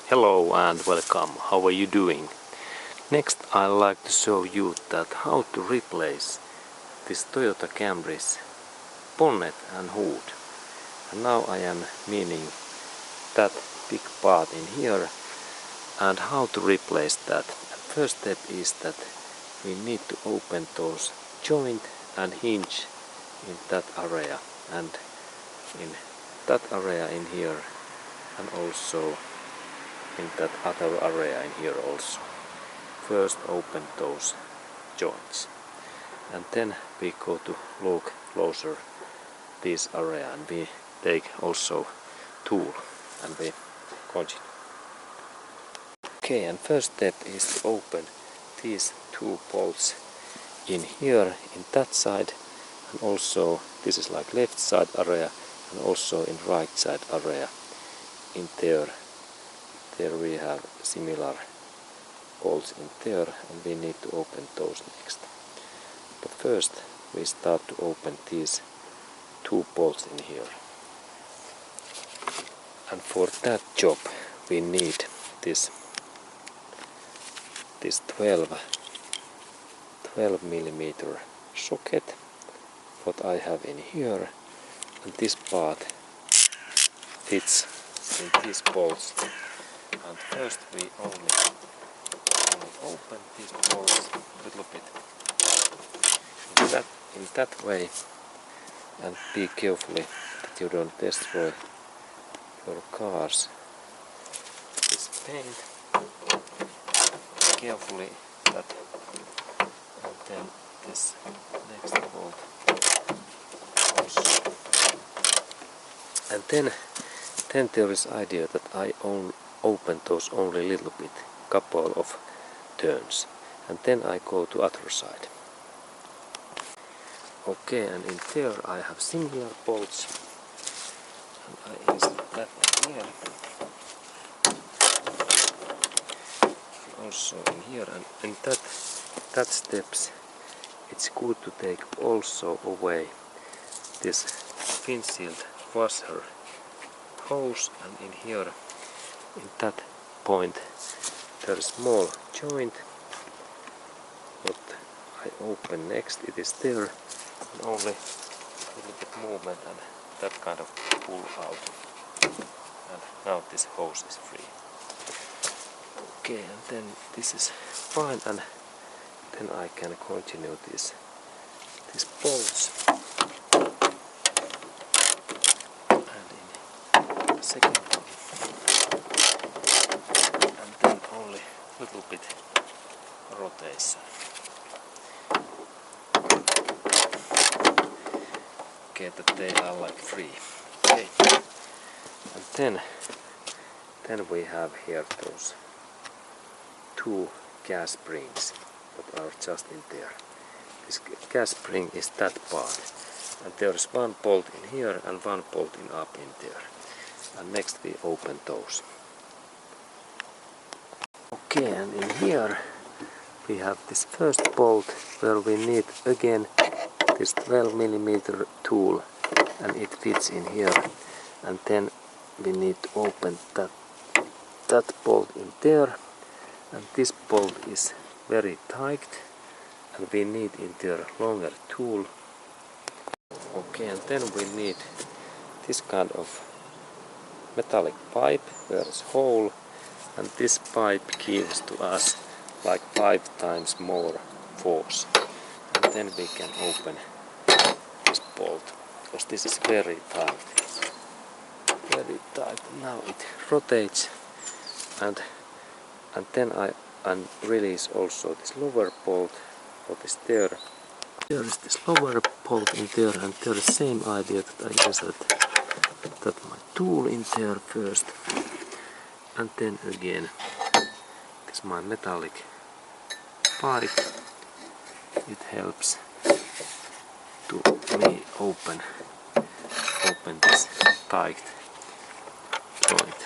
Hello and welcome. How are you doing? Next I'd like to show you that how to replace this Toyota Camry's bonnet and hood. And now I am meaning that big part in here and how to replace that. And first step is that we need to open those joint and hinge in that area and in that area in here and also in that other area in here also. First open those joints and then we go to look closer this area and we take also tool and we continue. Okay, and first step is to open these two bolts in here in that side, and also this is like left side area and also in right side area in there. There we have similar bolts in there and we need to open those next. But first we start to open these two bolts in here. And for that job we need this 12 millimeter socket what I have in here, and this part fits in these bolts. And first we only open these bolts a little bit in that way, and be carefully that you don't destroy your cars. This paint carefully that, and then this next bolt also. And then there is idea that I open those only a little bit, couple of turns, and then I go to other side. Okay, and in there I have similar bolts, and I insert that one here, and also in here, and in that steps it's good to take also away this windshield washer hose, and in here in that point there is small joint what I open next. It is there and only a little bit movement and that kind of pull out, and now this hose is free. Okay, and then this is fine, and then I can continue these bolts. And in second one, and then only a little bit rotation. Okay, that they are like free. Okay, and then we have here those two gas springs that are just in there. This gas spring is that part, and there is one bolt in here and one bolt up in there. And next we open those. Okay, and in here we have this first bolt where we need again this 12 millimeter tool, and it fits in here, and then we need to open that bolt in there, and this bolt is very tight and we need in there longer tool. Okay, and then we need this kind of metallic pipe where is hole, and this pipe gives to us like 5 times more force. And then we can open this bolt because this is very tight. Very tight. Now it rotates, and then I release also this lower bolt what is there. There is this lower bolt in there, and there is same idea that I insert that my tool in there first, and then again this my metallic pipe. It helps to me open this tight joint,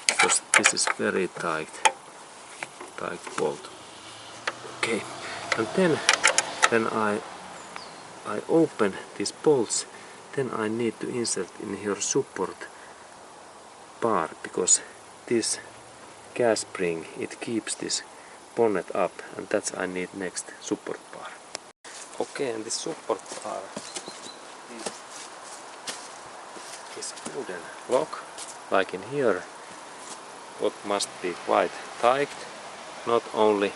because this is very tight bolt. Okay, and then when I open these bolts, then I need to insert in here support bar, because this gas spring, it keeps this bonnet up, and that's I need next support bar. Okay, and this support bar is wooden lock, like in here, what must be quite tight, not only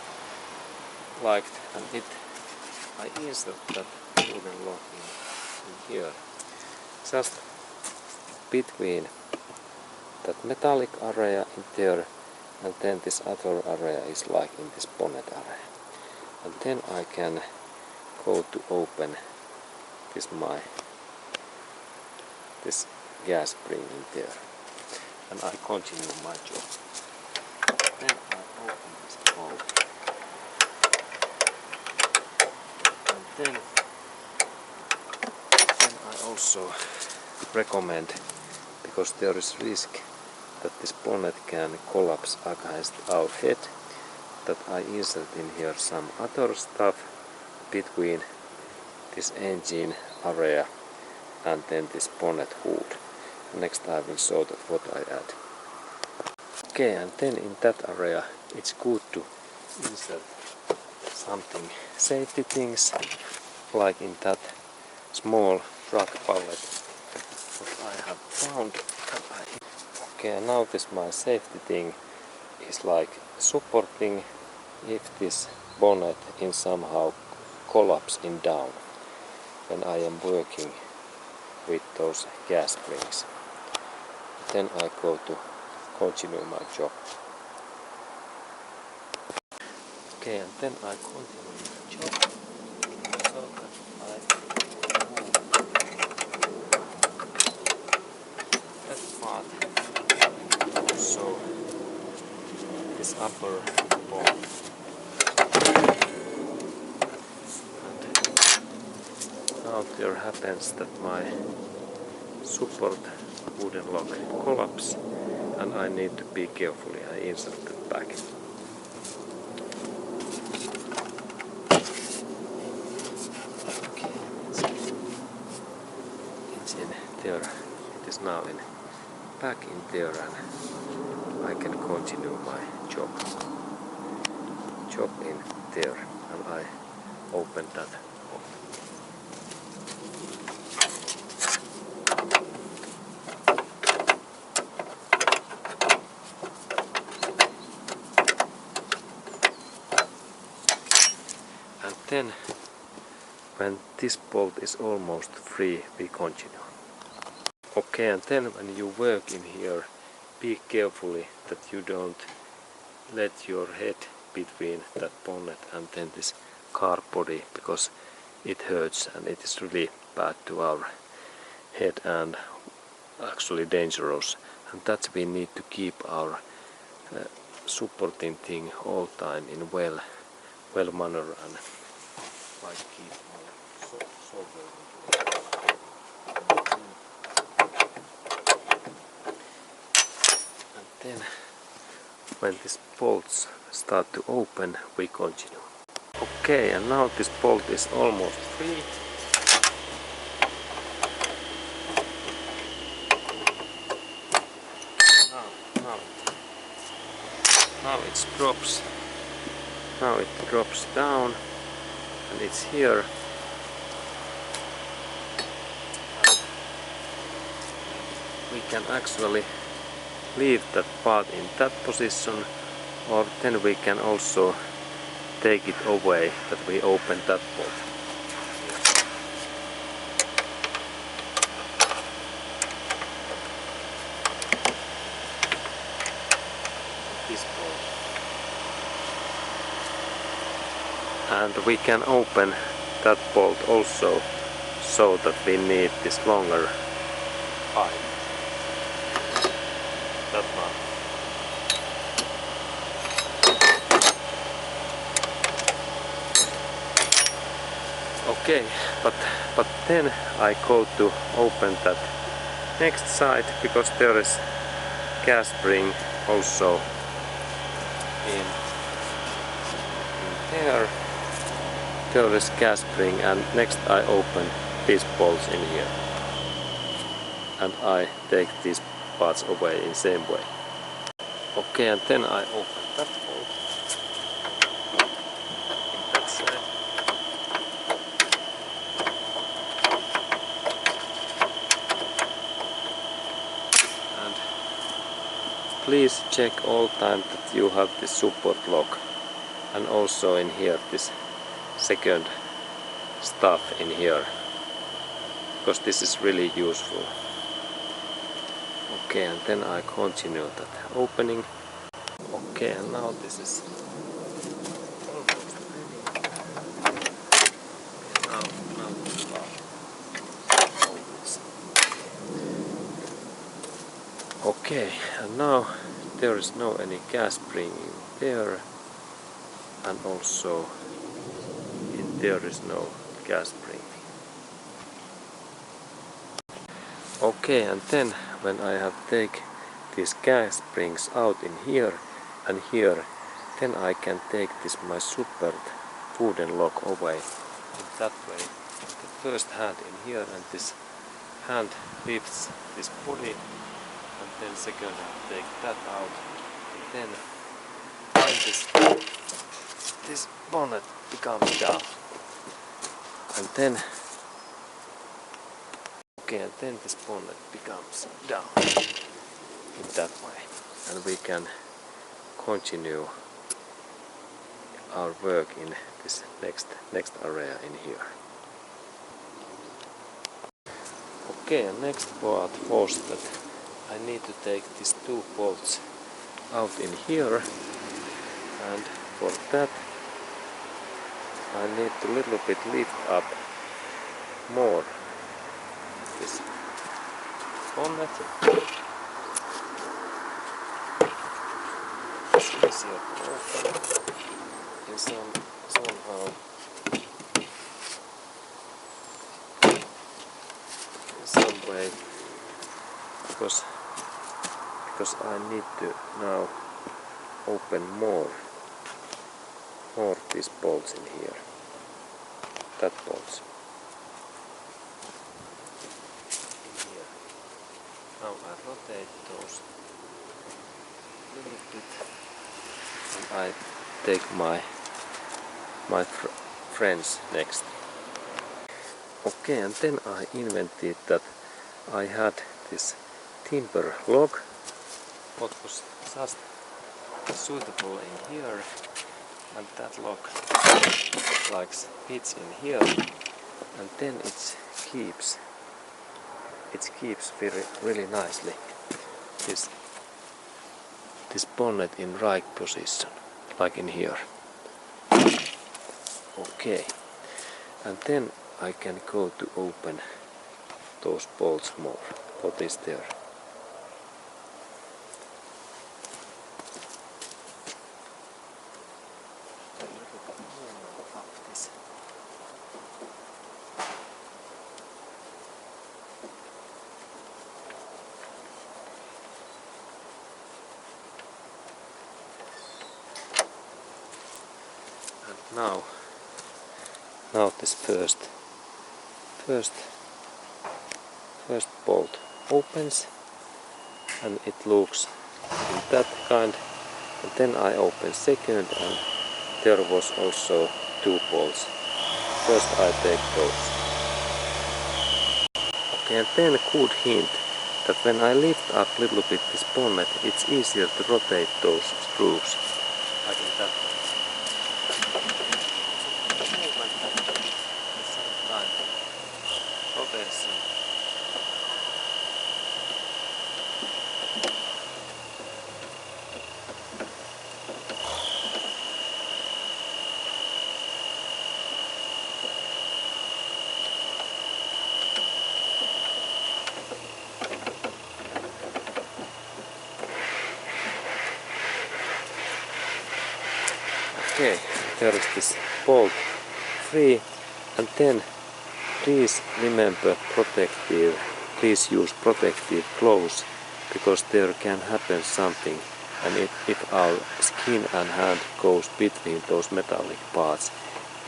like, and I insert that wooden lock in here, just between that metallic area in there, and then this other area is like in this bonnet area. And then I can go to open this gas spring in there, and I continue my job. Then I open this bolt, and then I also recommend, because there is risk that this bonnet can collapse against our head, that I insert in here some other stuff between this engine area and then this bonnet hood. Next I will show that what I add. Okay, and then in that area it's good to insert something, safety things, like in that small truck pallet what I have found. Okay, and now this my safety thing is like supporting if this bonnet in somehow collapsing down when I am working with those gas springs. Then I go to continue my job. Okay, and then I continue my job so that I move that part, also this upper bolt. And now there happens that my support wooden lock collapse, and I need to be carefully. I insert it back. Okay, it's in there. It is now back in there, and I can continue my job in there, and I open that. And then when this bolt is almost free, we continue. Okay, and then when you work in here, be carefully that you don't let your head between that bonnet and then this car body, because it hurts and it is really bad to our head and actually dangerous. And that we need to keep our supporting thing all time in well manner, and like keep our shoulder. And then when these bolts start to open, we continue. Okay, and now this bolt is almost free. Now it drops. Now it drops down, and it's here. We can actually leave that part in that position, or then we can also take it away, that we open that bolt. This bolt. And we can open that bolt also, so that we need this longer pipe. That one. Okay, but then I go to open that next side, because there is gas spring also in there. There is gas spring, and next I open these bolts in here, and I take these parts away in same way. Okay, and then I open that bolt in that side. And please check all time that you have this support lock, and also in here this second stuff in here, because this is really useful. Okay, and then I continue that opening. Okay, and now this is almost ready. Now this part opens. Okay, and now there is no any gas spring in there, and also in there is no gas spring. Okay, and then when I have take these gas springs out in here and here, then I can take this my super wooden lock away in that way. The first hand in here, and this hand lifts this body, and then second hand take that out, and then this bonnet becomes down, and then okay, and then this bonnet becomes down in that way, and we can continue our work in this next area in here. Okay, and next part was that I need to take these two bolts out in here, and for that I need to little bit lift up more this bonnet. It's easier to open in somehow in some way, because I need to now open more these bolts in here, that bolts. Now I rotate those a little bit, and I take my friends next. Okay, and then I invented that I had this timber lock, what was just suitable in here, and that lock like fits in here, and then it keeps really nicely this bonnet in right position, like in here. Okay, and then I can go to open those bolts more. What is there? A little bit more up this. And now this first bolt opens, and it looks in that kind, and then I open second, and there was also two bolts. First I take those. Okay, and then a good hint that when I lift up a little bit this bonnet, it's easier to rotate those screws, like in that way. Rotation. Okay, there is this bolt free, and then please remember please use protective clothes, because there can happen something, and if our skin and hand goes between those metallic parts,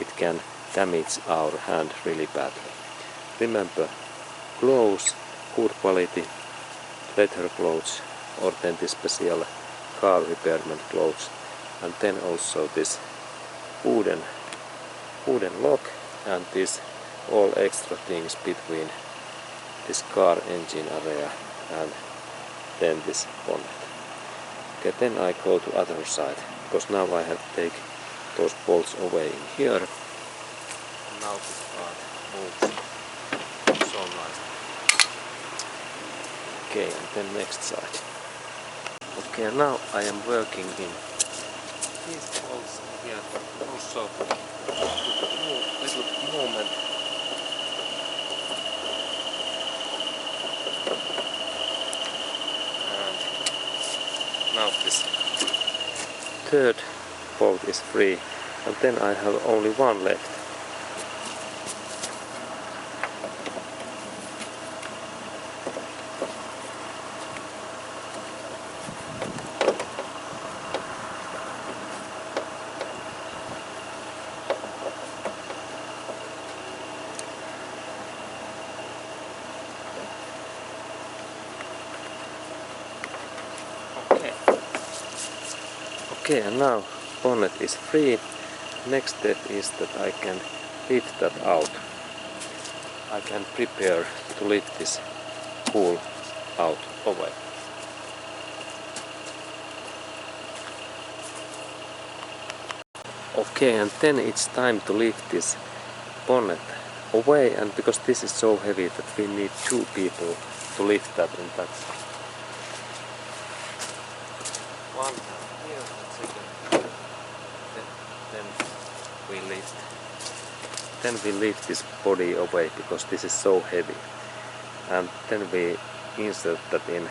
it can damage our hand really badly. Remember, clothes, good quality leather clothes, or then the special car repairman clothes, and then also this wooden lock and this all extra things between this car engine area and then this bonnet. Okay, then I go to other side, because now I have to take those bolts away in here. Now this part moves so nice. Okay, and then next side. Okay, now I am working in these bolts here also little movement. And now this third bolt is free, and then I have only one left. Okay, and now bonnet is free. Next step is that I can lift that out. I can prepare to lift this pool out away. Okay, and then it's time to lift this bonnet away, and because this is so heavy that we need two people to lift that in that side. One here and second. Then we lift this body away because this is so heavy, and then we insert that in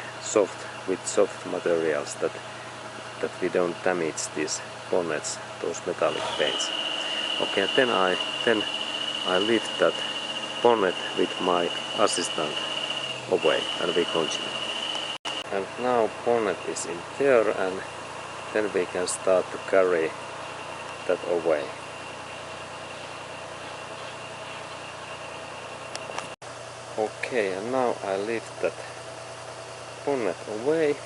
with soft materials that we don't damage these bonnets, those metallic paints. Okay, and then I lift that bonnet with my assistant away, and we continue. And now bonnet is in there, and then we can start to carry that away. Okay, and now I lift that bonnet away,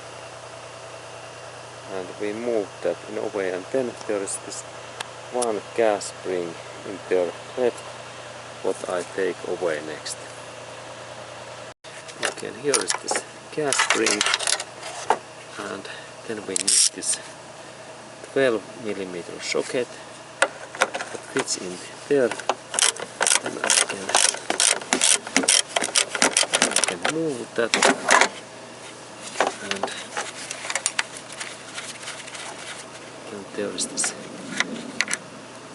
and we move that in a way, and then there is this one gas spring in there left, what I take away next. Okay, and here is this gas spring, and then we need this 12mm socket that fits in there, and I can move that, and there is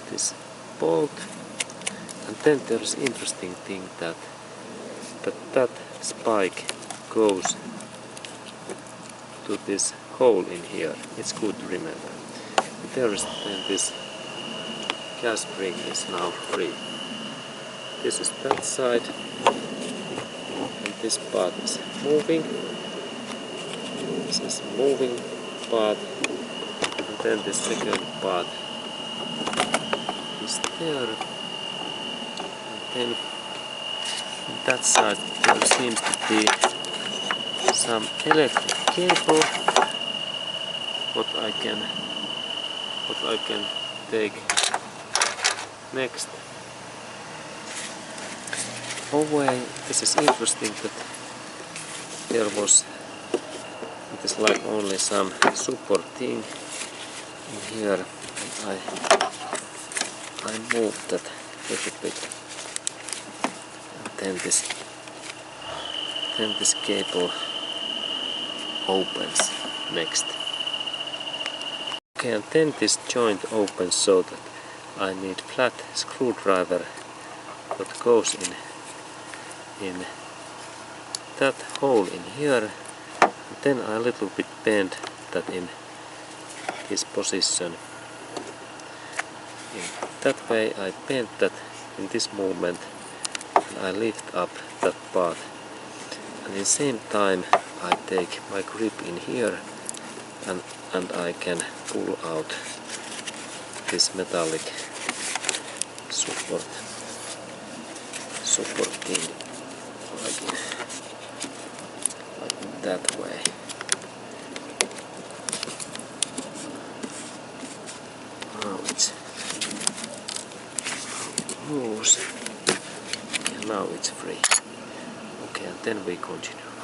this bolt, and then there is interesting thing that spike goes to this hole in here. It's good to remember. And there is then this gas spring is now free. This is that side, and this part is moving. This is moving part, and then the second part is there, and then on that side there seems to be some electric cable what I can take next away. This is interesting that there was, it is like only some supporting in here. I moved that a little bit, and then this cable opens next. Okay, and then this joint opens so that I need flat screwdriver that goes in that hole in here, and then I a little bit bend that in this position. In that way I bend that in this movement, and I lift up that part, and at the same time I take my grip in here, and I can pull out this metallic supporting like that way. loose. Okay, now it's free. Okay, and then we continue.